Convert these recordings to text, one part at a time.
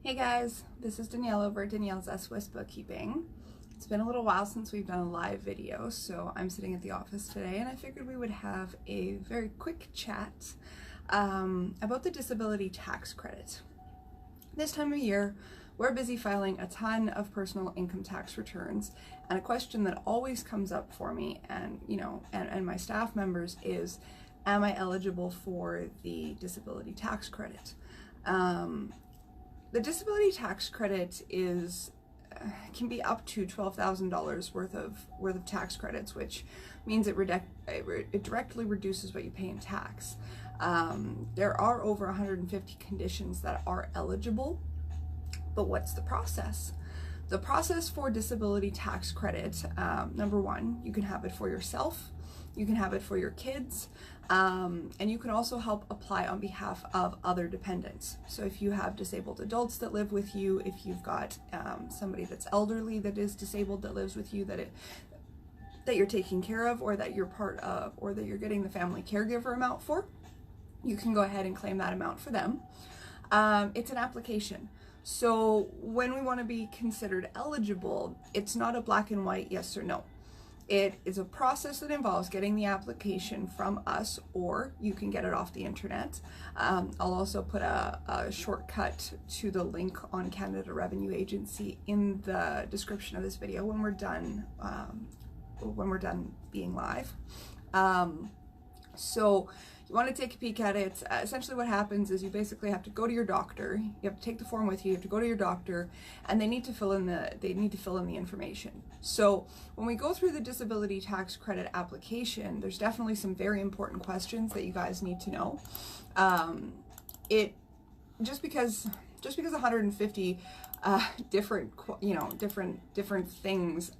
Hey guys, this is Danielle over at Danielle's S-Swiss Bookkeeping. It's been a little while since we've done a live video, so I'm sitting at the office today and I figured we would have a very quick chat about the disability tax credit. This time of year, we're busy filing a ton of personal income tax returns, and a question that always comes up for me and my staff members is, am I eligible for the disability tax credit? The disability tax credit can be up to $12,000 worth of tax credits, which means it directly reduces what you pay in tax. There are over 150 conditions that are eligible, but what's the process? The process for disability tax credit, number one, you can have it for yourself, you can have it for your kids, and you can also help apply on behalf of other dependents. So if you have disabled adults that live with you, if you've got somebody that's elderly that is disabled that lives with you, that you're taking care of, or that you're part of, or that you're getting the family caregiver amount for, you can go ahead and claim that amount for them. It's an application. So when we want to be considered eligible, it's not a black and white yes or no. It is a process that involves getting the application from us, or you can get it off the internet. I'll also put a shortcut to the link on Canada Revenue Agency in the description of this video when we're done being live. So you want to take a peek at it. Essentially what happens is you basically have to go to your doctor, you have to take the form with you, you have to go to your doctor, and they need to fill in the information. So when we go through the disability tax credit application, there's definitely some very important questions that you guys need to know. Just because 150 different things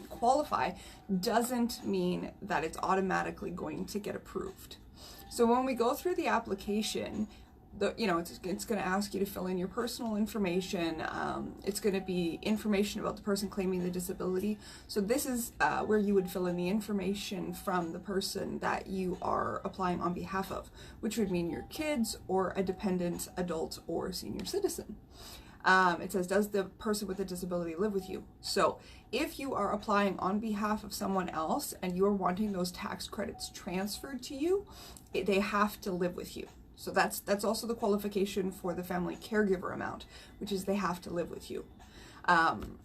qualify doesn't mean that it's automatically going to get approved. So when we go through the application, it's going to ask you to fill in your personal information. It's going to be information about the person claiming the disability. So this is where you would fill in the information from the person that you are applying on behalf of, which would mean your kids or a dependent adult or senior citizen. It says, does the person with the disability live with you? So if you are applying on behalf of someone else and you are wanting those tax credits transferred to you, they have to live with you. So that's also the qualification for the family caregiver amount, which is they have to live with you.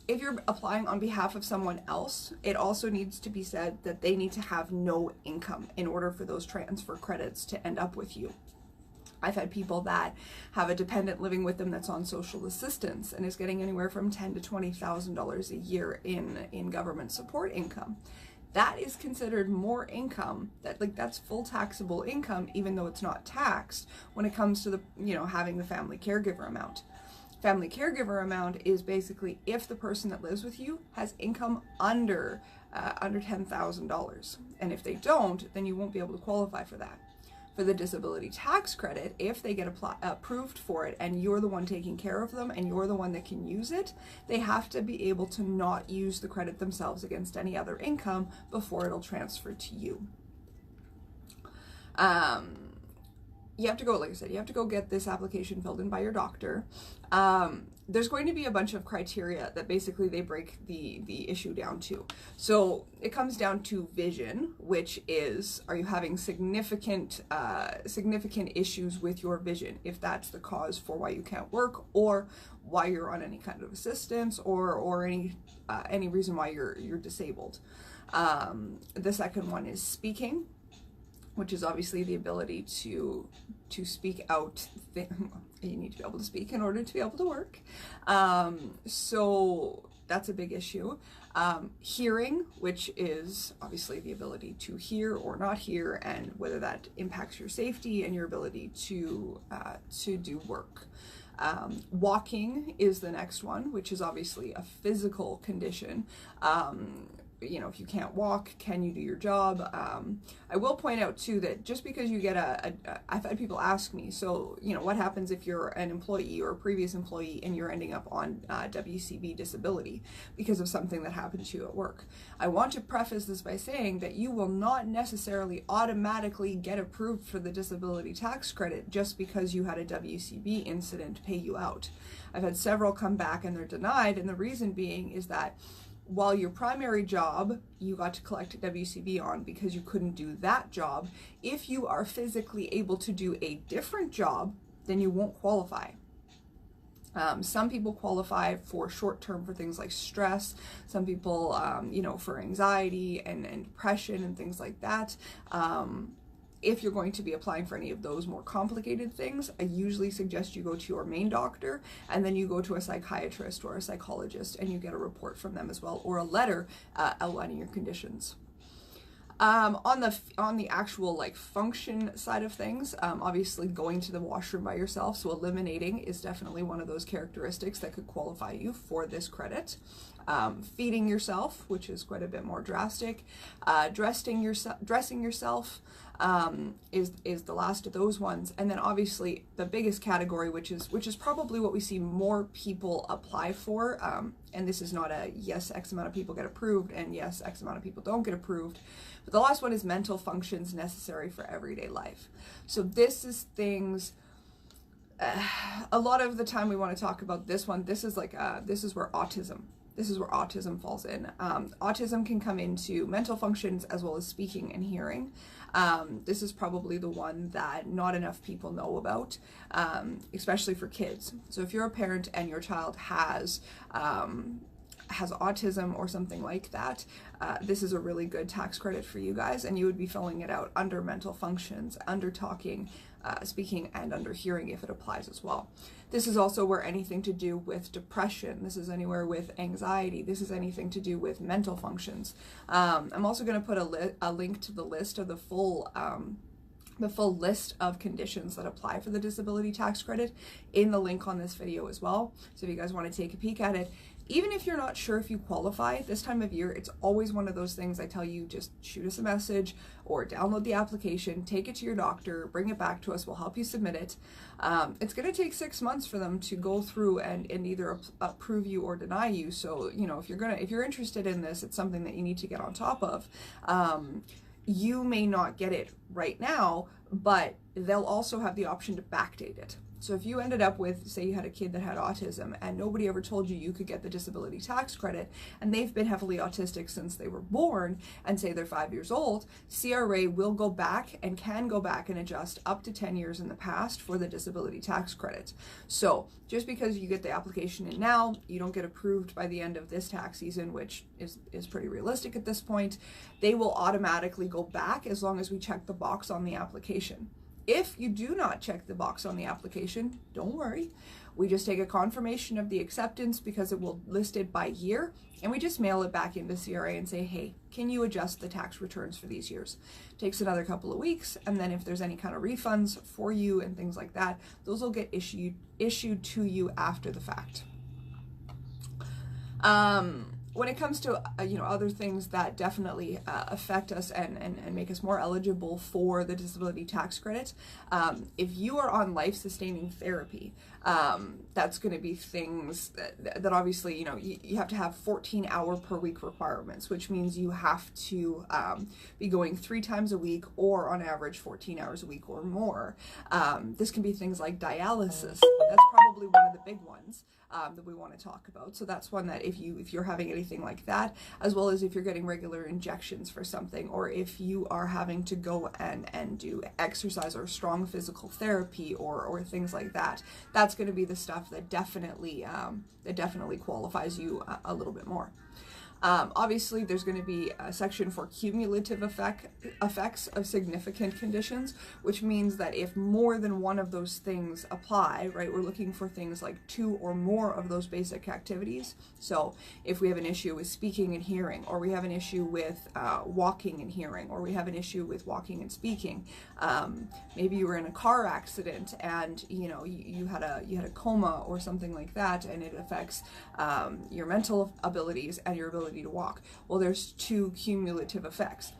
If you're applying on behalf of someone else, it also needs to be said that they need to have no income in order for those transfer credits to end up with you. I've had people that have a dependent living with them that's on social assistance and is getting anywhere from $10,000 to $20,000 a year in government support income. That is considered more income, that's full taxable income, even though it's not taxed when it comes to having the family caregiver amount. Family caregiver amount is basically if the person that lives with you has income under $10,000, and if they don't, then you won't be able to qualify for that. For the disability tax credit, if they get approved for it and you're the one taking care of them and you're the one that can use it, they have to be able to not use the credit themselves against any other income before it'll transfer to you. You have to go, like I said, you have to go get this application filled in by your doctor. There's going to be a bunch of criteria that basically they break the issue down to. So it comes down to vision, which is, are you having significant issues with your vision? If that's the cause for why you can't work, or why you're on any kind of assistance, or any reason why you're disabled. The second one is speaking, which is obviously the ability to speak out. You need to be able to speak in order to be able to work. So that's a big issue. Hearing, which is obviously the ability to hear or not hear, and whether that impacts your safety and your ability to do work. Walking is the next one, which is obviously a physical condition. you know, if you can't walk, can you do your job? I will point out too that just because you get I've had people ask me, so, you know, what happens if you're an employee or a previous employee and you're ending up on WCB disability because of something that happened to you at work? I want to preface this by saying that you will not necessarily automatically get approved for the disability tax credit just because you had a WCB incident pay you out. I've had several come back and they're denied, and the reason being is that while your primary job you got to collect WCB on because you couldn't do that job, if you are physically able to do a different job, then you won't qualify. Some people qualify for short term for things like stress. Some people, you know, for anxiety and depression and things like that. If you're going to be applying for any of those more complicated things, I usually suggest you go to your main doctor and then you go to a psychiatrist or a psychologist and you get a report from them as well, or a letter outlining your conditions. On the actual like function side of things, obviously going to the washroom by yourself, so eliminating is definitely one of those characteristics that could qualify you for this credit. Feeding yourself, which is quite a bit more drastic. Dressing yourself is the last of those ones, and then obviously the biggest category, which is probably what we see more people apply for, and this is not a yes X amount of people get approved and yes X amount of people don't get approved, but the last one is mental functions necessary for everyday life. So this is things, a lot of the time we want to talk about this one. This is like this is where autism falls in. Autism can come into mental functions as well as speaking and hearing. This is probably the one that not enough people know about, especially for kids. So if you're a parent and your child has autism or something like that, this is a really good tax credit for you guys, and you would be filling it out under mental functions, under talking, speaking, and under hearing if it applies as well. This is also where anything to do with depression, this is anywhere with anxiety, this is anything to do with mental functions. I'm also going to put a link to the list of the full list of conditions that apply for the disability tax credit in the link on this video as well. So if you guys want to take a peek at it, even if you're not sure if you qualify this time of year, it's always one of those things I tell you, just shoot us a message or download the application, take it to your doctor, bring it back to us, we'll help you submit it. It's going to take 6 months for them to go through and either approve you or deny you. So, you know, if you're interested in this, it's something that you need to get on top of. You may not get it right now, but they'll also have the option to backdate it. So if you ended up with, say you had a kid that had autism and nobody ever told you could get the disability tax credit, and they've been heavily autistic since they were born, and say they're 5 years old, CRA will go back and can go back and adjust up to 10 years in the past for the disability tax credit. So just because you get the application in now, you don't get approved by the end of this tax season, which is pretty realistic at this point, they will automatically go back as long as we check the box on the application. If you do not check the box on the application, don't worry. We just take a confirmation of the acceptance because it will list it by year, and we just mail it back into CRA and say, hey, can you adjust the tax returns for these years? It takes another couple of weeks, and then if there's any kind of refunds for you and things like that, those will get issued to you after the fact. When it comes to you know, other things that definitely affect us and make us more eligible for the disability tax credit, if you are on life-sustaining therapy, that's going to be things that obviously, you know, you have to have 14-hour per week requirements, which means you have to be going 3 times a week or on average 14 hours a week or more. This can be things like dialysis. That's probably one of the big ones that we want to talk about. So that's one that if you're having anything like that, as well as if you're getting regular injections for something, or if you are having to go and do exercise or strong physical therapy or things like that, that's going to be the stuff that definitely qualifies you a little bit more. Obviously, there's going to be a section for cumulative effects of significant conditions, which means that if more than one of those things apply, right, we're looking for things like 2 or more of those basic activities. So if we have an issue with speaking and hearing, or we have an issue with walking and hearing, or we have an issue with walking and speaking, maybe you were in a car accident and, you know, you had a coma or something like that, and it affects your mental abilities and your ability ability to walk. Well, there's 2 cumulative effects.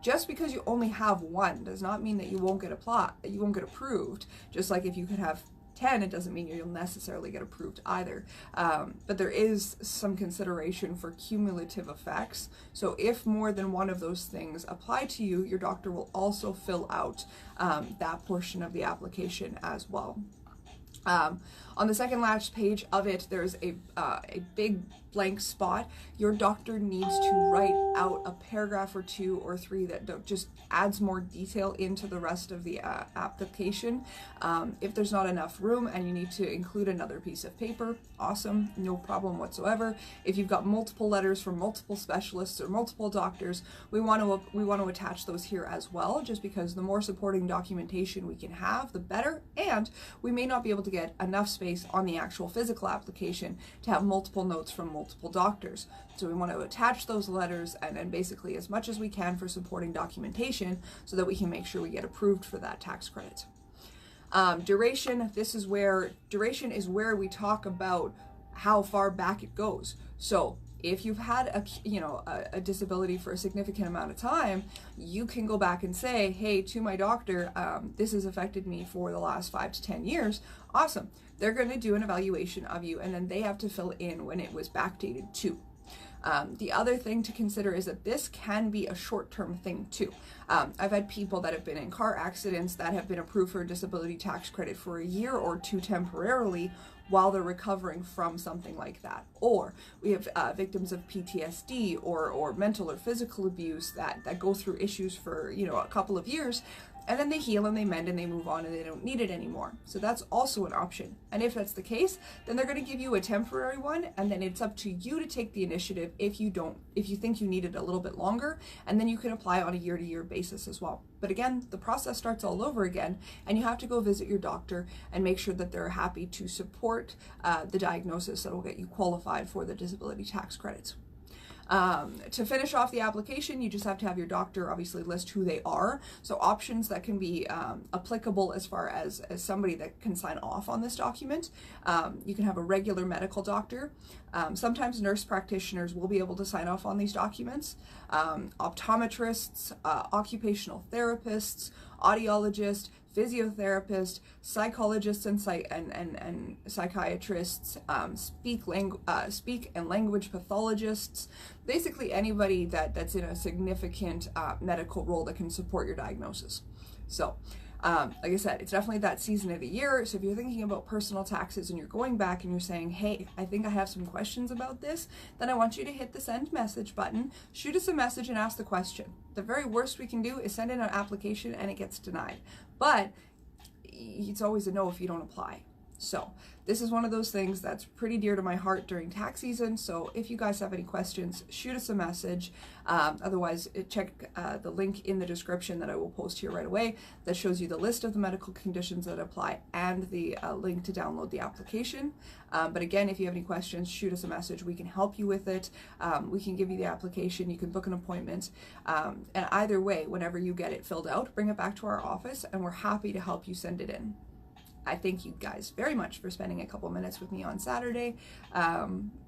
Just because you only have 1 does not mean that you won't get approved. Just like if you could have 10, it doesn't mean you'll necessarily get approved either. But there is some consideration for cumulative effects. So if more than one of those things apply to you, your doctor will also fill out that portion of the application as well. On the second last page of it, there's a big blank spot. Your doctor needs to write out a paragraph or 2 or 3 that just adds more detail into the rest of the application. If there's not enough room and you need to include another piece of paper, awesome, no problem whatsoever. If you've got multiple letters from multiple specialists or multiple doctors, we want to attach those here as well, just because the more supporting documentation we can have, the better, and we may not be able to get enough space on the actual physical application to have multiple notes from multiple doctors. So we want to attach those letters and basically as much as we can for supporting documentation so that we can make sure we get approved for that tax credit. Duration, duration is where we talk about how far back it goes. So if you've had a disability for a significant amount of time, you can go back and say, hey, to my doctor, this has affected me for the last 5 to 10 years. Awesome. They're going to do an evaluation of you, and then they have to fill in when it was backdated to. The other thing to consider is that this can be a short-term thing too. I've had people that have been in car accidents that have been approved for a disability tax credit for a year or 2 temporarily while they're recovering from something like that. Or we have victims of PTSD or mental or physical abuse that go through issues for a couple of years, and then they heal and they mend and they move on and they don't need it anymore. So that's also an option. And if that's the case, then they're going to give you a temporary one, and then it's up to you to take the initiative if you think you need it a little bit longer, and then you can apply on a year-to-year basis as well. But again, the process starts all over again, and you have to go visit your doctor and make sure that they're happy to support the diagnosis that will get you qualified for the disability tax credits. To finish off the application, you just have to have your doctor obviously list who they are. So options that can be applicable as far as somebody that can sign off on this document. You can have a regular medical doctor. Sometimes nurse practitioners will be able to sign off on these documents. Optometrists, occupational therapists, audiologists, physiotherapists, psychologists and psychiatrists, speak and language pathologists, basically anybody that's in a significant medical role that can support your diagnosis. So like I said, it's definitely that season of the year. So if you're thinking about personal taxes and you're going back and you're saying, hey, I think I have some questions about this, then I want you to hit the send message button, shoot us a message and ask the question. The very worst we can do is send in an application and it gets denied. But it's always a no if you don't apply. So this is one of those things that's pretty dear to my heart during tax season. So if you guys have any questions, shoot us a message. Otherwise, check the link in the description that I will post here right away that shows you the list of the medical conditions that apply and the link to download the application. But again, if you have any questions, shoot us a message. We can help you with it. We can give you the application. You can book an appointment. And either way, whenever you get it filled out, bring it back to our office and we're happy to help you send it in. I thank you guys very much for spending a couple minutes with me on Saturday.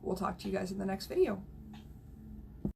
We'll talk to you guys in the next video.